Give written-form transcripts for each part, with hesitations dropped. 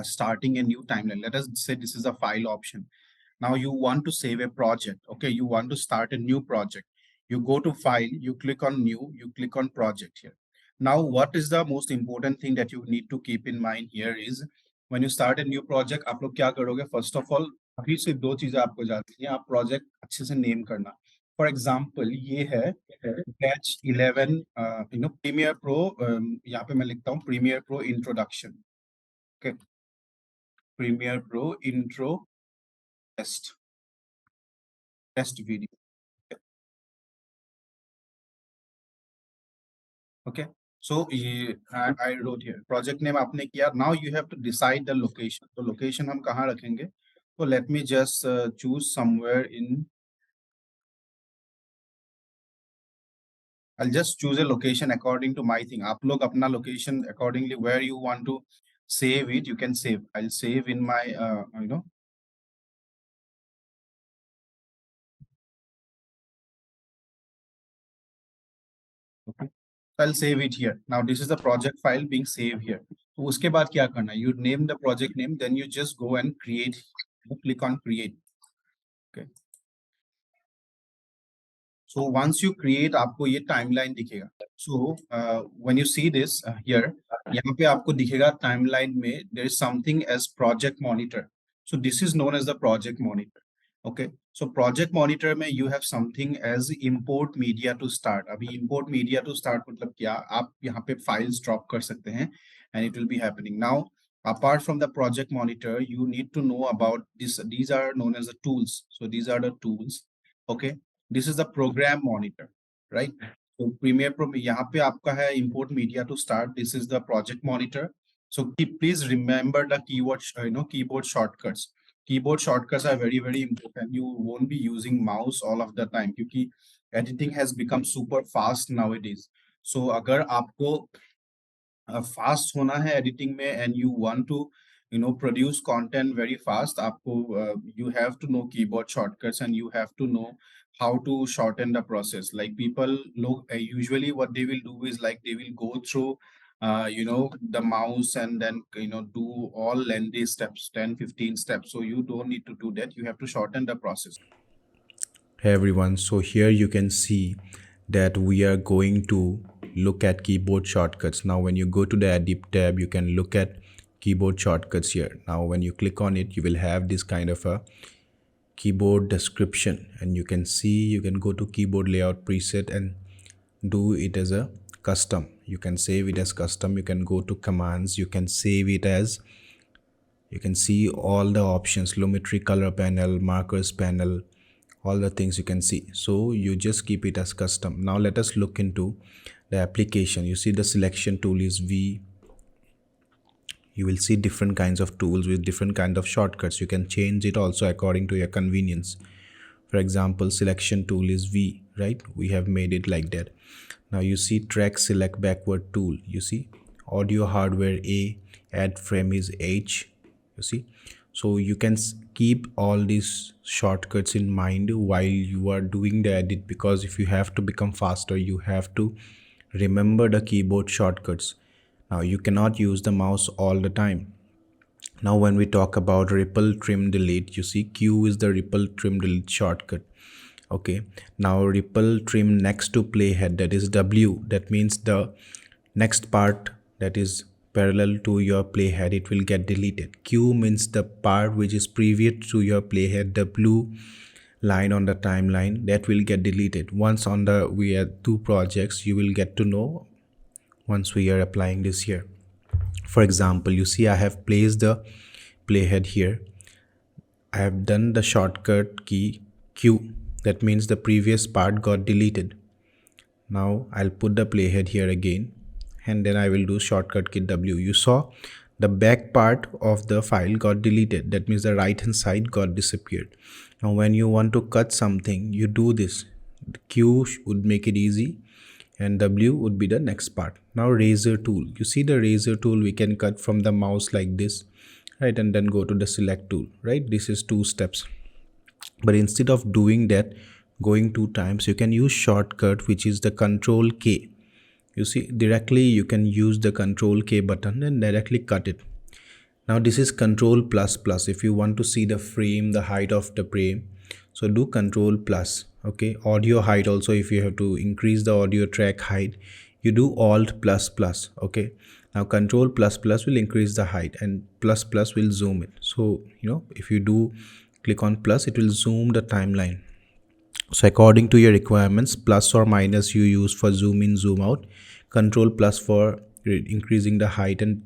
starting a new timeline. Let us say this is a file option. Now you want to save a project. Okay, you want to start a new project. You go to file, you click on new, you click on project here. Now, what is the most important thing that you need to keep in mind here is when you start a new project, आप लोग क्या करोगे? First of all, अभी से दो चीजें आपको जाननी है. आप project अच्छे से name करना. For example, ये है batch 11, Premiere Pro. यहाँ पे मैं लिखता हूँ Premiere Pro Introduction. Okay, Premiere Pro Intro test video. Okay, so I wrote here project name आपने किया. Now you have to decide the location. तो location हम कहाँ रखेंगे? So let me just choose somewhere in. I'll just choose a location according to my thing. आप लोग अपना location accordingly where you want to save it, you can save. I'll save in my okay. So I'll save it here. Now this is the project file being saved here. तो उसके बाद क्या करना है? You name the project name, then you just go and create. Click on create. Okay. So once you create, आपको ये timeline दिखेगा. So when you see this here, यहाँ पे आपको दिखेगा timeline में there is something as project monitor. So this is known as the project monitor. Okay. So project monitor में you have something as import media to start. अभी import media to start मतलब क्या? आप यहाँ पे files drop कर सकते हैं and it will be happening. Now, apart from the project monitor, you need to know about this. These are known as the tools. So these are the tools. Okay. This is the program monitor, right? So Premiere Pro में यहाँ पे आपका है import media to start. This is the project monitor. So please remember the keyboard shortcuts. Keyboard shortcuts are very, very important. You won't be using mouse all of the time क्योंकि editing has become super fast nowadays. So अगर आपको fast होना है editing में and you want to produce content very fast, आपको you have to know keyboard shortcuts and you have to know how to shorten the process. Like people look usually what they will do is like they will go through the mouse and then do all lengthy steps, 10-15 steps. So you don't need to do that. You have to shorten the process. Hey everyone, so here you can see that we are going to look at keyboard shortcuts. Now when you go to the edit tab, you can look at keyboard shortcuts here. Now when you click on it, you will have this kind of a keyboard description, and you can see you can go to keyboard layout preset and do it as a custom. You can save it as custom. You can go to commands, you can save it as, you can see all the options, lumetri, color panel, markers panel, all the things you can see. So you just keep it as custom. Now let us look into the application. You see the selection tool is V. You will see different kinds of tools with different kind of shortcuts. You can change it also according to your convenience. For example, selection tool is V, right? We have made it like that. Now you see track select backward tool. You see audio hardware A, add frame is H. You see, so you can keep all these shortcuts in mind while you are doing the edit, because if you have to become faster, you have to remember the keyboard shortcuts. Now you cannot use the mouse all the time. Now when we talk about ripple trim delete, you see Q is the ripple trim delete shortcut. Okay, now ripple trim next to playhead, that is W, that means the next part that is parallel to your playhead, it will get deleted. Q means the part which is previous to your playhead, the blue line on the timeline, that will get deleted. Once on the we have two projects, you will get to know once we are applying this here. For example, you see I have placed the playhead here. I have done the shortcut key Q, that means the previous part got deleted. Now I'll put the playhead here again, and then I will do shortcut key W. You saw the back part of the file got deleted. That means the right hand side got disappeared. Now when you want to cut something, you do this. The Q would make it easy and W would be the next part. Now razor tool. You see the razor tool, we can cut from the mouse like this, right? And then go to the select tool, right? This is 2 steps. But instead of doing that, going 2 times, you can use shortcut which is the Control K. You see directly you can use the Control K button and directly cut it. Now this is control plus plus. If you want to see the frame, the height of the frame, so do control plus. Okay, audio height also, if you have to increase the audio track height, you do alt plus plus. Okay, now control plus plus will increase the height and plus plus will zoom it. So if you do click on plus, it will zoom the timeline. So according to your requirements, plus or minus you use for zoom in, zoom out, control plus for increasing the height and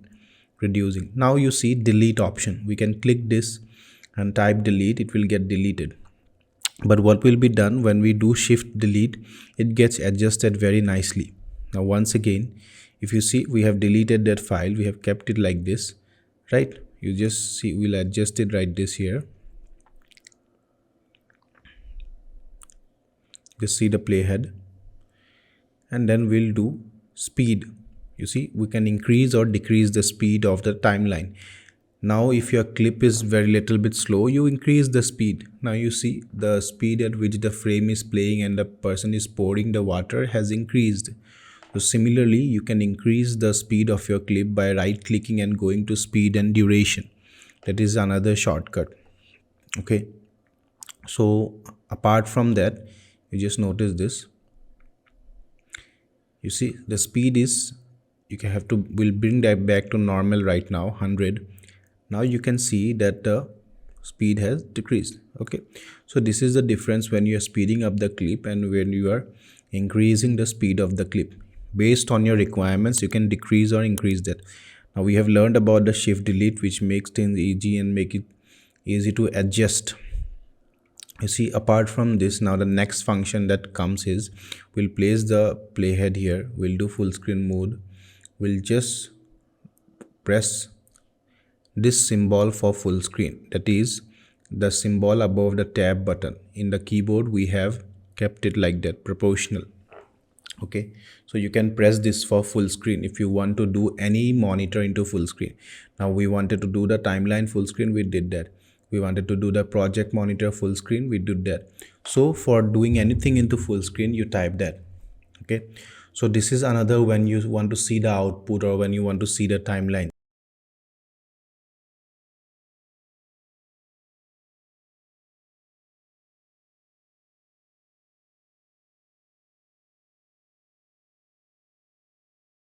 reducing. Now you see delete option. We can click this and type delete, it will get deleted. But what will be done when we do shift delete, it gets adjusted very nicely. Now once again, if you see, we have deleted that file, we have kept it like this, right? You just see, we'll adjust it right this here. Just see the playhead, and then we'll do speed. You see, we can increase or decrease the speed of the timeline. Now if your clip is very little bit slow, you increase the speed. Now you see the speed at which the frame is playing and the person is pouring the water has increased. So similarly, you can increase the speed of your clip by right clicking and going to speed and duration. That is another shortcut. Okay, so apart from that, you just notice this. You see the speed is, you can have to, we'll bring that back to normal right now, 100. Now you can see that the speed has decreased. Okay, so this is the difference when you are speeding up the clip and when you are increasing the speed of the clip. Based on your requirements, you can decrease or increase that. Now we have learned about the shift delete, which makes things easy and make it easy to adjust. You see, apart from this, now the next function that comes is, we'll place the playhead here, we'll do full screen mode, we'll just press this symbol for full screen, that is the symbol above the tab button. In the keyboard we have kept it like that, proportional. Okay, so you can press this for full screen if you want to do any monitor into full screen. Now we wanted to do the timeline full screen, we did that. We wanted to do the project monitor full screen, we did that. So for doing anything into full screen, you type that. Okay, so this is another when you want to see the output or when you want to see the timeline.